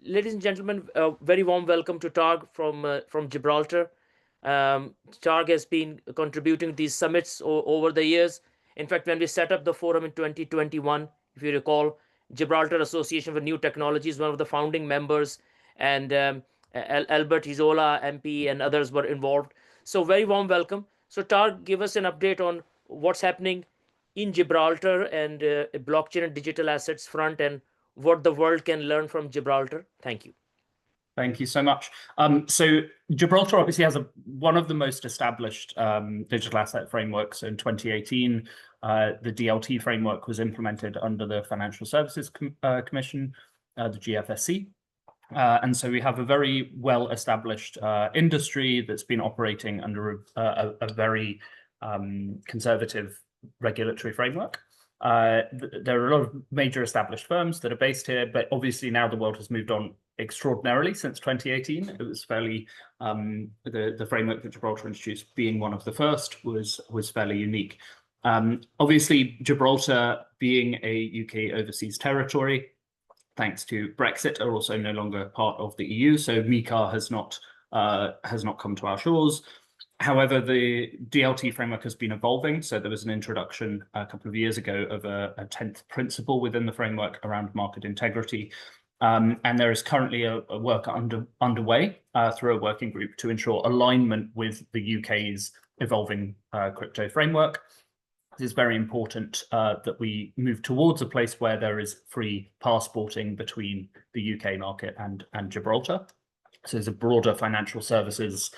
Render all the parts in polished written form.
Ladies and gentlemen, very warm welcome to Targ from Gibraltar. Targ has been contributing to these summits over the years. In fact, when we set up the forum in 2021, if you recall, Gibraltar Association for New Technologies, one of the founding members, and Albert Isola, MP, and others were involved. So, very warm welcome. So, Targ, give us an update on what's happening in Gibraltar and blockchain and digital assets front, and what the world can learn from Gibraltar. Thank you. Thank you so much. So Gibraltar obviously has one of the most established digital asset frameworks. In 2018, the DLT framework was implemented under the Financial Services Commission, the GFSC. And so we have a very well-established industry that's been operating under a very conservative regulatory framework. There are a lot of major established firms that are based here, but obviously now the world has moved on extraordinarily since 2018. It was fairly, the framework that Gibraltar introduced, being one of the first, was fairly unique. Obviously, Gibraltar, being a UK overseas territory, thanks to Brexit, are also no longer part of the EU. So MiCA has not come to our shores. However, the DLT framework has been evolving. So there was an introduction a couple of years ago of a 10th principle within the framework around market integrity. And there is currently a work underway through a working group to ensure alignment with the UK's evolving crypto framework. It is very important that we move towards a place where there is free passporting between the UK market and Gibraltar. So there's a broader financial services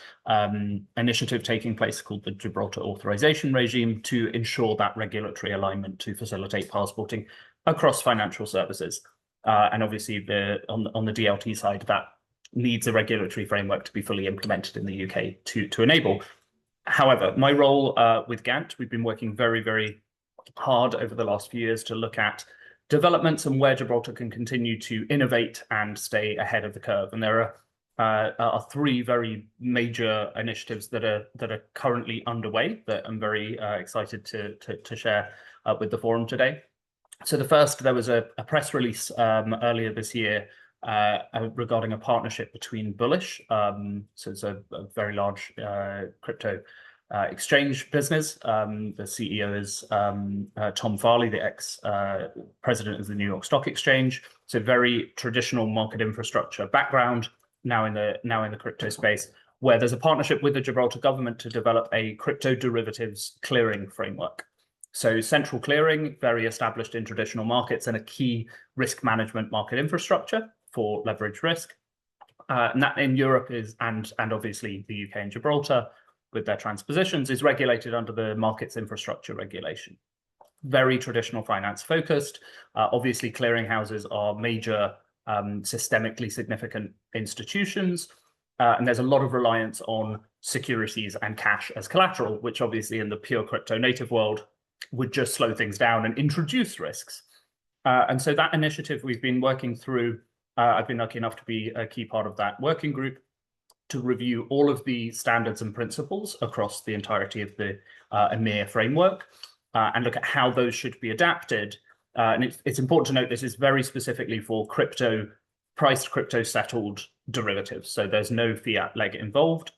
initiative taking place called the Gibraltar Authorization Regime to ensure that regulatory alignment to facilitate passporting across financial services. And obviously, on the DLT side, that needs a regulatory framework to be fully implemented in the UK to enable. However, my role with Gant, we've been working very, very hard over the last few years to look at developments and where Gibraltar can continue to innovate and stay ahead of the curve. And there are three very major initiatives that are currently underway that I'm very excited to share with the forum today. So the first, there was a press release earlier this year regarding a partnership between Bullish, so it's a very large crypto exchange business. The CEO is Tom Farley, the ex-president of the New York Stock Exchange. So very traditional market infrastructure background. Now in the crypto space, where there's a partnership with the Gibraltar government to develop a crypto derivatives clearing framework. So central clearing, very established in traditional markets, and a key risk management market infrastructure for leverage risk. And that in Europe is, and obviously the UK and Gibraltar with their transpositions, is regulated under the markets infrastructure regulation. Very traditional finance focused. Obviously clearing houses are major systemically significant institutions, and there's a lot of reliance on securities and cash as collateral, which obviously in the pure crypto native world would just slow things down and introduce risks. And so that initiative we've been working through, I've been lucky enough to be a key part of that working group to review all of the standards and principles across the entirety of the EMIR framework and look at how those should be adapted. And it's important to note this is very specifically for priced crypto settled derivatives. So there's no fiat leg involved.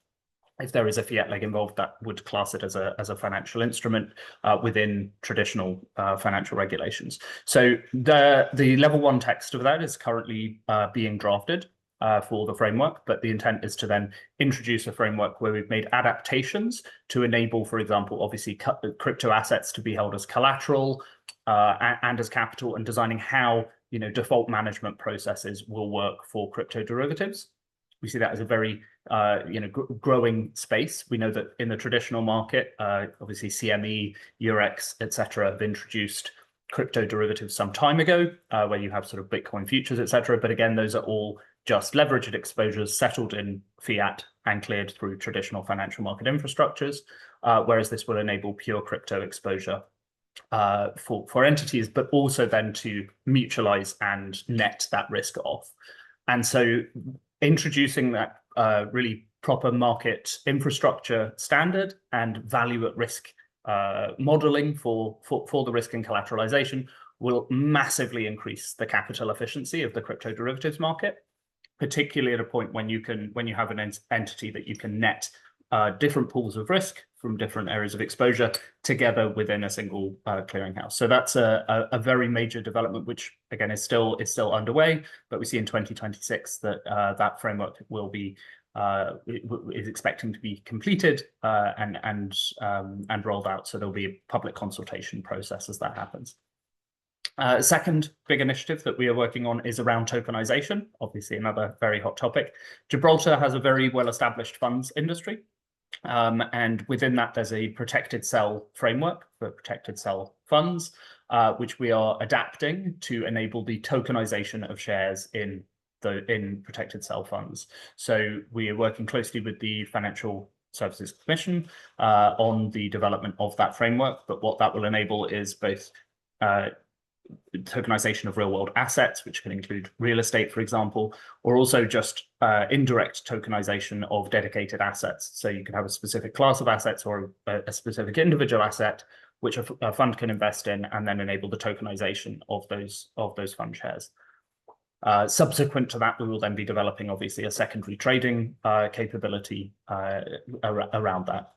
If there is a fiat leg involved, that would class it as a financial instrument within traditional financial regulations. So the level 1 text of that is currently being drafted for the framework, but the intent is to then introduce a framework where we've made adaptations to enable, for example, obviously crypto assets to be held as collateral and as capital, and designing how default management processes will work for crypto derivatives. We see that as a very growing space. We know that in the traditional market, obviously CME, Eurex, etc., have introduced crypto derivatives some time ago, where you have sort of Bitcoin futures, etc. But again, those are all just leveraged exposures settled in fiat and cleared through traditional financial market infrastructures, whereas this will enable pure crypto exposure for entities, but also then to mutualize and net that risk off. And so introducing that really proper market infrastructure standard and value at risk modeling for the risk and collateralization will massively increase the capital efficiency of the crypto derivatives market. particularly at a point when you have an entity that you can net different pools of risk from different areas of exposure together within a single clearinghouse. So that's a very major development, which again is still underway, but we see in 2026 that that framework will be is expecting to be completed and rolled out. So there'll be a public consultation process as that happens. Second big initiative that we are working on is around tokenization, obviously another very hot topic. Gibraltar has a very well-established funds industry, and within that there's a protected sell framework for protected sell funds, which we are adapting to enable the tokenization of shares in protected sell funds. So we are working closely with the Financial Services Commission on the development of that framework, but what that will enable is both tokenization of real world assets, which can include real estate, for example, or also just indirect tokenization of dedicated assets. So you can have a specific class of assets or a specific individual asset, which a fund can invest in, and then enable the tokenization of those fund shares. Subsequent to that, we will then be developing, obviously, a secondary trading capability around that.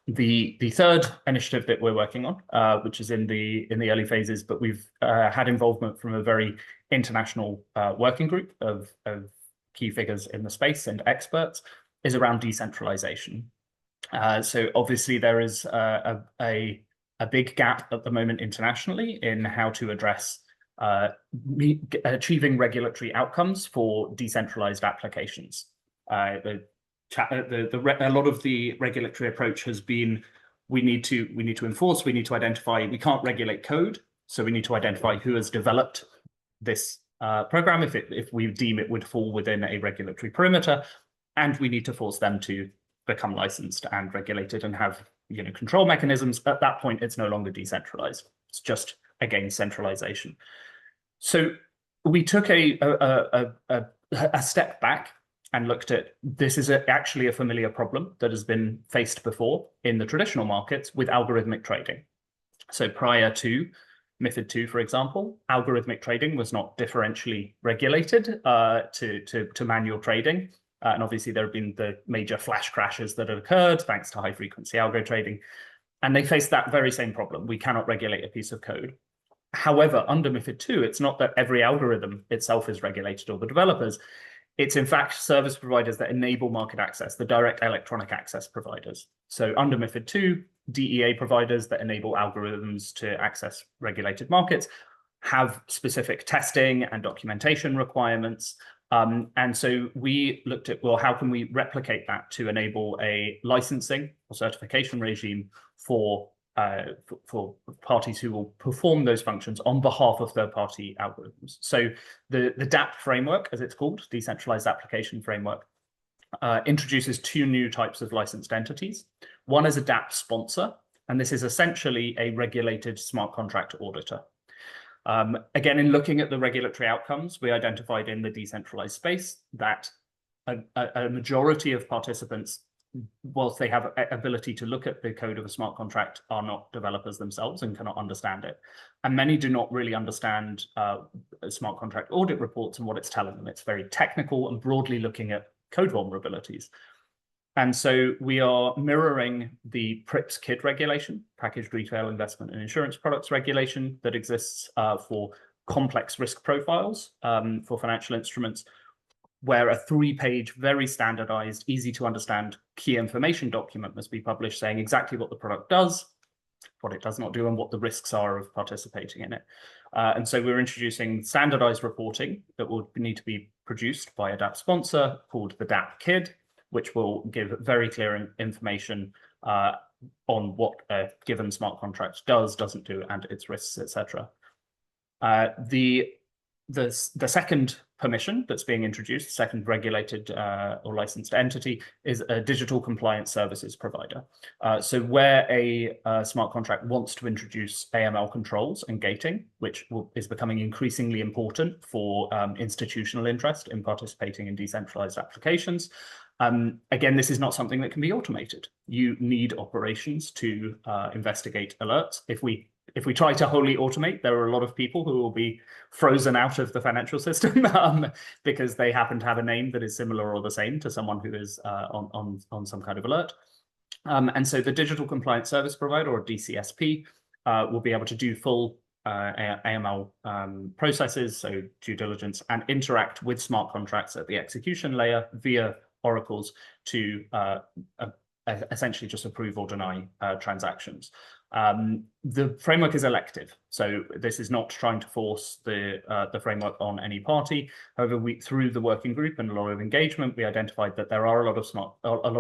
The third initiative that we're working on, which is in the early phases, but we've had involvement from a very international working group of key figures in the space and experts, is around decentralization. So obviously there is a big gap at the moment internationally in how to address achieving regulatory outcomes for decentralized applications. A lot of the regulatory approach has been we need to enforce, we need to identify, we can't regulate code, so we need to identify who has developed this program if we deem it would fall within a regulatory perimeter, and we need to force them to become licensed and regulated and have control mechanisms. At that point, it's no longer decentralized. It's just, again, centralization. So we took a step back and looked at this is actually a familiar problem that has been faced before in the traditional markets with algorithmic trading. So prior to MiFID II, for example, algorithmic trading was not differentially regulated to manual trading. And obviously there have been the major flash crashes that have occurred thanks to high frequency algo trading. And they face that very same problem. We cannot regulate a piece of code. However, under MiFID II, it's not that every algorithm itself is regulated or the developers. It's in fact service providers that enable market access, the direct electronic access providers. So under MiFID II, DEA providers that enable algorithms to access regulated markets have specific testing and documentation requirements. And so we looked at, well, how can we replicate that to enable a licensing or certification regime for parties who will perform those functions on behalf of third-party algorithms. So the DApp framework, as it's called, Decentralized Application Framework, introduces two new types of licensed entities. One is a DApp sponsor, and this is essentially a regulated smart contract auditor. Again, in looking at the regulatory outcomes, we identified in the decentralized space that a majority of participants, whilst they have ability to look at the code of a smart contract, are not developers themselves and cannot understand it. And many do not really understand smart contract audit reports and what it's telling them. It's very technical and broadly looking at code vulnerabilities. And so we are mirroring the PRIPS KID regulation, Packaged Retail Investment and Insurance Products regulation, that exists for complex risk profiles for financial instruments, where a 3-page, very standardized, easy to understand key information document must be published saying exactly what the product does, what it does not do, and what the risks are of participating in it. And so we're introducing standardized reporting that will need to be produced by a DApp sponsor called the DApp KID, which will give very clear information on what a given smart contract does, doesn't do, and its risks, etc. The second permission that's being introduced, second regulated or licensed entity, is a digital compliance services provider. So where a smart contract wants to introduce AML controls and gating, which is becoming increasingly important for institutional interest in participating in decentralized applications. Again, this is not something that can be automated. You need operations to investigate alerts. If we if we try to wholly automate, there are a lot of people who will be frozen out of the financial system because they happen to have a name that is similar or the same to someone who is on some kind of alert. And so the Digital Compliance Service Provider, or DCSP, will be able to do full AML processes, so due diligence, and interact with smart contracts at the execution layer via oracles to essentially just approve or deny transactions. The framework is elective, so this is not trying to force the framework on any party. However, through the working group and a lot of engagement, we identified that there are a lot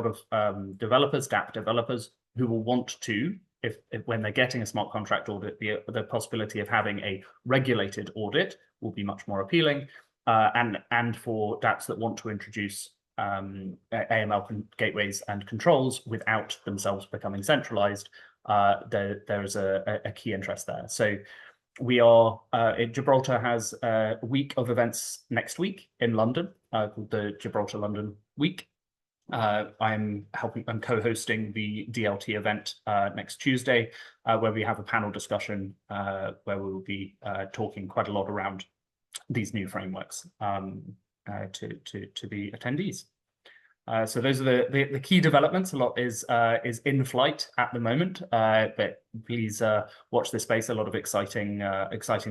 of developers, DApp developers, who will want to, if when they're getting a smart contract audit, the possibility of having a regulated audit will be much more appealing. And for DApps that want to introduce AML gateways and controls without themselves becoming centralized, there is a key interest there. So we are, Gibraltar has a week of events next week in London called the Gibraltar London Week. I'm co-hosting the DLT event next Tuesday, where we have a panel discussion where we will be talking quite a lot around these new frameworks to the attendees. So those are the key developments. A lot is in flight at the moment, but please watch this space. A lot of exciting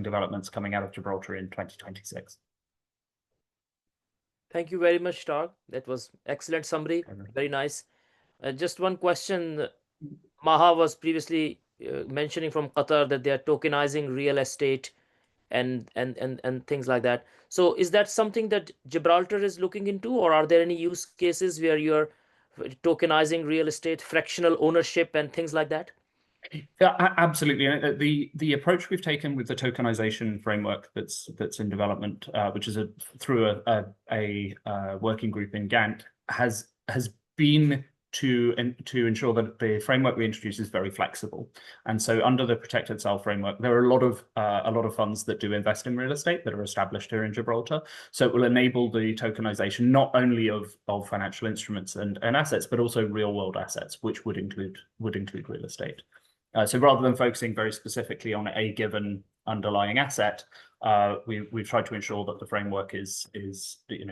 developments coming out of Gibraltar in 2026. Thank you very much, Targ. That was excellent summary. Very nice. Just one question. Maha was previously mentioning from Qatar that they are tokenizing real estate and things like that. So is that something that Gibraltar is looking into, or are there any use cases where you're tokenizing real estate, fractional ownership, and things like that? Yeah, absolutely. The approach we've taken with the tokenization framework that's in development, which is through a working group in Gantt, has been to ensure that the framework we introduce is very flexible. And so under the protected sale framework, there are a lot of funds that do invest in real estate that are established here in Gibraltar. So it will enable the tokenization not only of financial instruments and assets, but also real world assets, which would include real estate. So rather than focusing very specifically on a given underlying asset, we've tried to ensure that the framework is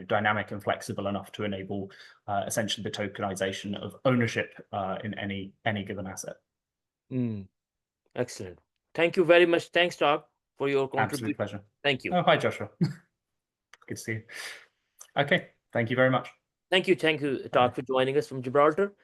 dynamic and flexible enough to enable essentially the tokenization of ownership in any given asset. Excellent. Thank you very much. Thanks, Targ, for your contribution. Absolute pleasure. Thank you. Oh, hi, Joshua. Good to see you. Okay, thank you very much. Thank you, Targ, for joining us from Gibraltar.